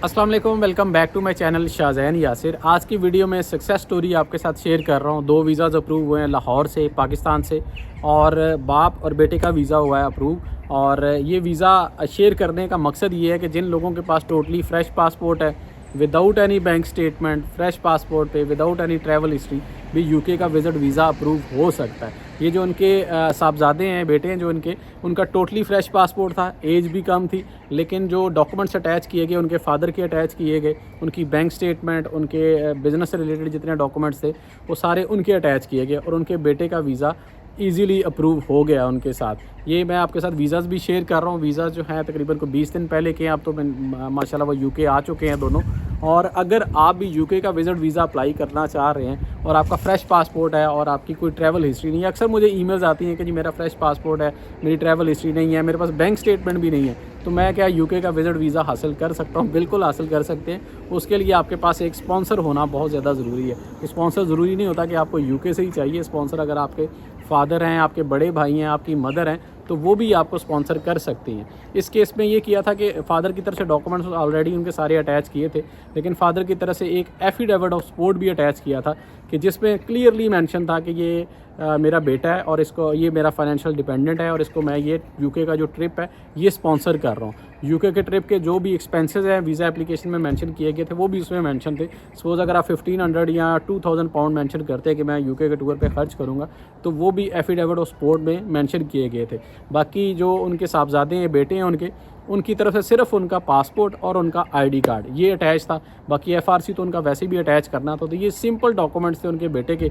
अस्सलाम वालेकुम, welcome back to my channel Shahzain Yasir. आज की वीडियो में सक्सेस स्टोरी आपके साथ शेयर कर रहा हूँ। 2 वीज़ाज़ अप्रूव हुए हैं लाहौर से, पाकिस्तान से, और बाप और बेटे का वीज़ा हुआ है अप्रूव। और ये वीज़ा शेयर करने का मकसद ये है कि जिन लोगों के पास टोटली फ्रेश पासपोर्ट है, without any bank statement, fresh passport पे, विदाउट एनी ट्रैवल हिस्ट्री भी यूके का विज़िट वीज़ा अप्रूव हो सकता है। ये जो उनके साहबजादे हैं, बेटे हैं जो उनका टोटली फ्रेश पासपोर्ट था, एज भी कम थी, लेकिन जो डॉक्यूमेंट्स अटैच किए गए उनके फादर के अटैच किए गए, उनकी बैंक स्टेटमेंट, उनके बिज़नेस से रिलेटेड जितने डॉक्यूमेंट्स थे वो सारे उनके अटैच किए गए और उनके बेटे का वीज़ा ईज़िली अप्रूव हो गया उनके साथ। ये मैं आपके साथ वीज़ाज़ भी शेयर कर रहा हूँ। वीज़ाज़ जो हैं तकरीबन को 20 दिन पहले के हैं, अब तो माशाल्लाह वो यूके आ चुके हैं दोनों। और अगर आप भी यूके का विज़िट वीज़ा अप्लाई करना चाह रहे हैं और आपका फ्रेश पासपोर्ट है और आपकी कोई ट्रैवल हिस्ट्री नहीं है, अक्सर मुझे ईमेल्स आती हैं कि जी मेरा फ्रेश पासपोर्ट है, मेरी ट्रैवल हिस्ट्री नहीं है, मेरे पास बैंक स्टेटमेंट भी नहीं है, तो मैं क्या यूके का विज़िट वीज़ा हासिल कर सकता हूँ? बिल्कुल हासिल कर सकते हैं। उसके लिए आपके पास एक स्पॉन्सर होना बहुत ज़्यादा ज़रूरी है। स्पॉन्सर ज़रूरी नहीं होता कि आपको यूके से ही चाहिए। स्पॉन्सर अगर आपके फादर हैं, आपके बड़े भाई हैं, आपकी मदर हैं, तो वो भी आपको स्पॉन्सर कर सकती हैं। इस केस में ये किया था कि फ़ादर की तरफ से डॉक्यूमेंट्स ऑलरेडी उनके सारे अटैच किए थे, लेकिन फ़ादर की तरफ से एक एफिडेविट ऑफ सपोर्ट भी अटैच किया था कि जिसमें क्लियरली मेंशन था कि ये मेरा बेटा है और इसको ये मेरा फाइनेंशियल डिपेंडेंट है और इसको मैं ये यूके का जो ट्रिप है ये स्पॉन्सर कर रहा हूँ। यूके के ट्रिप के जो भी एक्सपेंसेस हैं वीज़ा एप्लीकेशन में मेंशन किए गए थे वो भी उसमें मेंशन थे। सपोज़ अगर आप 1500 या 2000 पाउंड मेंशन करते हैं कि मैं यूके के टूर पे खर्च करूँगा, तो वो भी एफिडेविट ऑफ सपोर्ट में मेंशन किए गए थे। बाकी जो उनके साहबजादे हैं, बेटे हैं उनकी तरफ से सिर्फ उनका पासपोर्ट और उनका आईडी कार्ड ये अटैच था। बाकी एफआरसी तो उनका वैसे भी अटैच करना था। तो ये सिंपल डॉक्यूमेंट्स थे उनके बेटे के।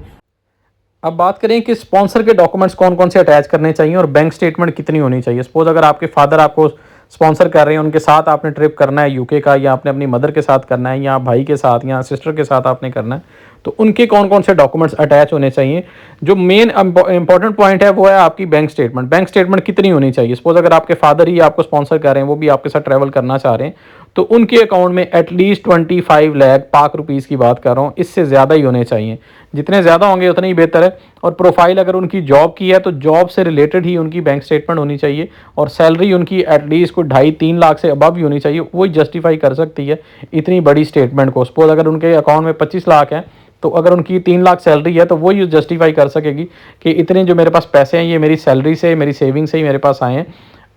अब बात करें कि स्पॉन्सर के डॉक्यूमेंट्स कौन कौन से अटैच करने चाहिए और बैंक स्टेटमेंट कितनी होनी चाहिए। सपोज अगर आपके फादर आपको स्पॉन्सर कर रहे हैं, उनके साथ आपने ट्रिप करना है यूके का, या आपने अपनी मदर के साथ करना है, या भाई के साथ या सिस्टर के साथ आपने करना है, तो उनके कौन कौन से डॉक्यूमेंट्स अटैच होने चाहिए। जो मेन इंपॉर्टेंट पॉइंट है वो है आपकी बैंक स्टेटमेंट। बैंक स्टेटमेंट कितनी होनी चाहिए। सपोज अगर आपके फादर ही आपको स्पॉन्सर कर रहे हैं, वो भी आपके साथ ट्रैवल करना चाह रहे हैं, तो उनके अकाउंट में एटलीस्ट 25 लाख पाक रुपीज़ की बात कर रहा हूँ, इससे ज़्यादा ही होने चाहिए। जितने ज़्यादा होंगे उतने ही बेहतर है। और प्रोफाइल अगर उनकी जॉब की है तो जॉब से रिलेटेड ही उनकी बैंक स्टेटमेंट होनी चाहिए, और सैलरी उनकी एटलीस्ट को 2.5-3 लाख से अबव ही होनी चाहिए। वही जस्टिफाई कर सकती है इतनी बड़ी स्टेटमेंट को। सपोज अगर उनके अकाउंट में 25 लाख हैं, तो अगर उनकी 3 लाख सैलरी है तो वो ये जस्टिफाई कर सकेगी कि इतने जो मेरे पास पैसे हैं ये मेरी सैलरी से, मेरी सेविंग से ही मेरे पास आए हैं।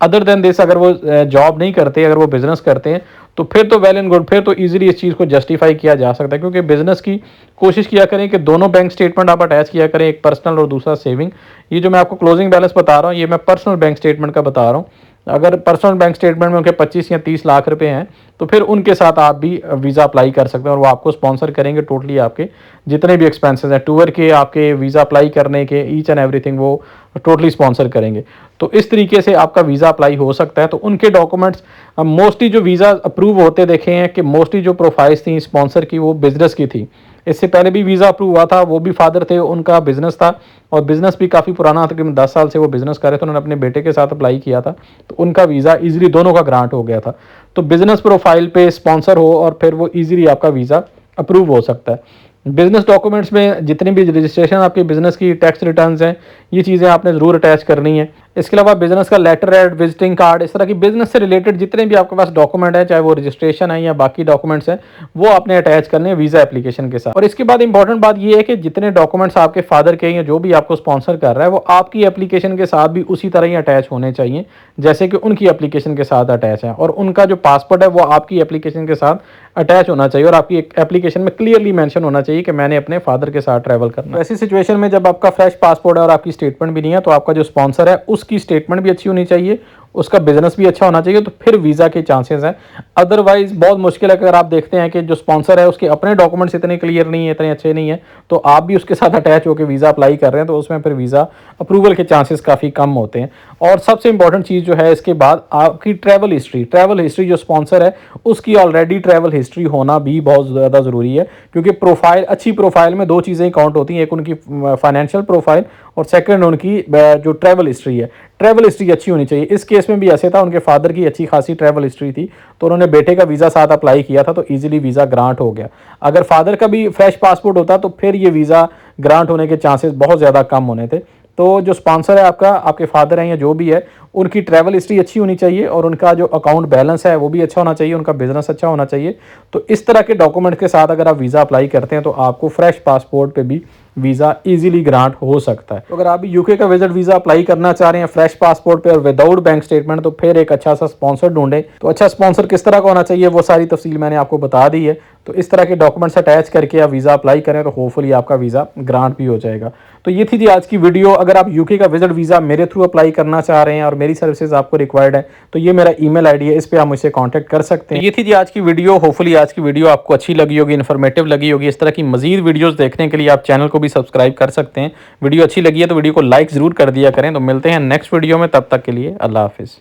अदर देन दिस अगर वो जॉब नहीं करते, अगर वो बिज़नेस करते हैं, तो फिर तो वेल एंड गुड, फिर तो इजीली इस चीज़ को जस्टिफाई किया जा सकता है। क्योंकि बिज़नेस की कोशिश किया करें कि दोनों बैंक स्टेटमेंट आप अटैच किया करें, एक पर्सनल और दूसरा सेविंग। ये जो मैं आपको क्लोजिंग बैलेंस बता रहा हूँ ये मैं पर्सनल बैंक स्टेटमेंट का बता रहा हूँ। अगर पर्सनल बैंक स्टेटमेंट में उनके 25 या 30 लाख रुपए हैं, तो फिर उनके साथ आप भी वीज़ा अप्लाई कर सकते हैं और वो आपको स्पॉन्सर करेंगे टोटली आपके जितने भी एक्सपेंसेस हैं टूर के, आपके वीज़ा अप्लाई करने के, ईच एंड एवरीथिंग वो टोटली स्पॉन्सर करेंगे। तो इस तरीके से आपका वीज़ा अप्लाई हो सकता है। तो उनके डॉक्यूमेंट्स मोस्टली जो वीज़ा अप्रूव होते देखे हैं कि मोस्टली जो प्रोफाइल्स थी स्पॉन्सर की वो बिज़नेस की थी। इससे पहले भी वीज़ा अप्रूव हुआ था, वो भी फादर थे, उनका बिज़नेस था और बिज़नेस भी काफ़ी पुराना था, तकरीबन 10 साल से वो बिज़नेस कर रहे थे। उन्होंने अपने बेटे के साथ अप्लाई किया था, तो उनका वीज़ा ईजिली दोनों का ग्रांट हो गया था। तो बिज़नेस प्रोफाइल पे स्पॉन्सर हो और फिर वो ईजिली आपका वीज़ा अप्रूव हो सकता है। बिज़नेस डॉक्यूमेंट्स में जितनी भी रजिस्ट्रेशन आपके बिज़नेस की, टैक्स रिटर्न्स हैं, ये चीज़ें आपने ज़रूर अटैच करनी है। इसके अलावा बिज़नेस का लेटर एड, विजिटिंग कार्ड, इस तरह की बिज़नेस से रिलेटेड जितने भी आपके पास डॉक्यूमेंट है, चाहे वो रजिस्ट्रेशन है या बाकी डॉक्यूमेंट्स हैं, वो आपने अटैच करने हैं वीज़ा एप्लीकेशन के साथ। और इसके बाद इंपॉर्टेंट बात ये है कि जितने डॉक्यूमेंट्स आपके फादर के या जो भी आपको स्पॉन्सर कर रहा है, वो आपकी एप्लीकेशन के साथ भी उसी तरह ही अटैच होने चाहिए जैसे कि उनकी एप्लीकेशन के साथ अटैच है। और उनका जो पासपोर्ट है वो आपकी एप्लीकेशन के साथ अटैच होना चाहिए और आपकी एप्लीकेशन में क्लियरली मेंशन होना चाहिए कि मैंने अपने फादर के साथ ट्रैवल करना है। ऐसी सिचुएशन में जब आपका फ्रेश पासपोर्ट है और आपकी स्टेटमेंट भी नहीं है, तो आपका जो स्पॉन्सर है उसकी स्टेटमेंट भी अच्छी होनी चाहिए, उसका बिजनेस भी अच्छा होना चाहिए, तो फिर वीज़ा के चांसेस हैं। अदरवाइज बहुत मुश्किल है। अगर आप देखते हैं कि जो स्पॉन्सर है उसके अपने डॉक्यूमेंट्स इतने क्लियर नहीं है, इतने अच्छे नहीं है, तो आप भी उसके साथ अटैच होकर वीज़ा अप्लाई कर रहे हैं, तो उसमें फिर वीज़ा अप्रूवल के चांसेस काफ़ी कम होते हैं। और सबसे इंपॉर्टेंट चीज़ जो है इसके बाद आपकी ट्रैवल हिस्ट्री जो स्पॉन्सर है उसकी ऑलरेडी ट्रैवल हिस्ट्री होना भी बहुत ज़्यादा ज़रूरी है। क्योंकि प्रोफाइल, अच्छी प्रोफाइल में दो चीज़ें काउंट होती हैं, एक उनकी फाइनेंशियल प्रोफाइल और सेकंड उनकी जो ट्रैवल हिस्ट्री है। ट्रैवल हिस्ट्री अच्छी होनी चाहिए। इस केस में भी ऐसे था, उनके फादर की अच्छी खासी ट्रैवल हिस्ट्री थी, तो उन्होंने बेटे का वीज़ा साथ अप्लाई किया था, तो इजीली वीज़ा ग्रांट हो गया। अगर फादर का भी फ्रेश पासपोर्ट होता तो फिर ये वीज़ा ग्रांट होने के चांसेस बहुत ज़्यादा कम होने थे। तो जो स्पॉन्सर है आपका, आपके फादर हैं या जो भी है, उनकी ट्रैवल हिस्ट्री अच्छी होनी चाहिए और उनका जो अकाउंट बैलेंस है वो भी अच्छा होना चाहिए, उनका बिजनेस अच्छा होना चाहिए। तो इस तरह के डॉक्यूमेंट के साथ अगर आप वीज़ा अप्लाई करते हैं तो आपको फ्रेश पासपोर्ट पे भी वीज़ा इजीली ग्रांट हो सकता है। तो अगर आप यूके का विजिट वीज़ा अप्लाई करना चाह रहे हैं फ्रेश पासपोर्ट पे और विदाउट बैंक स्टेटमेंट, तो फिर एक अच्छा सा स्पॉन्सर ढूंढें। तो अच्छा स्पॉन्सर किस तरह का होना चाहिए वो सारी तफसील मैंने आपको बता दी है। तो इस तरह के डॉक्यूमेंट्स अटैच करके आप वीज़ा अप्लाई करें तो होपफुली आपका वीज़ा ग्रांट भी हो जाएगा। तो ये थी आज की वीडियो। अगर आप यूके का विजिट वीज़ा मेरे थ्रू अप्लाई करना चाह रहे हैं और मेरी सर्विसेज आपको रिक्वायर्ड है तो ये मेरा ईमेल आईडी है, इस पर आप मुझसे कांटेक्ट कर सकते हैं। ये थी आज की वीडियो। होपफुली आज की वीडियो आपको अच्छी लगी होगी, इन्फॉर्मेटिव लगी होगी। इस तरह की मजीद वीडियोज़ देखने के लिए आप चैनल को भी सब्सक्राइब कर सकते हैं। वीडियो अच्छी लगी है तो वीडियो को लाइक ज़रूर कर दिया करें। तो मिलते हैं नेक्स्ट वीडियो में, तब तक के लिए अल्लाह हाफिज़।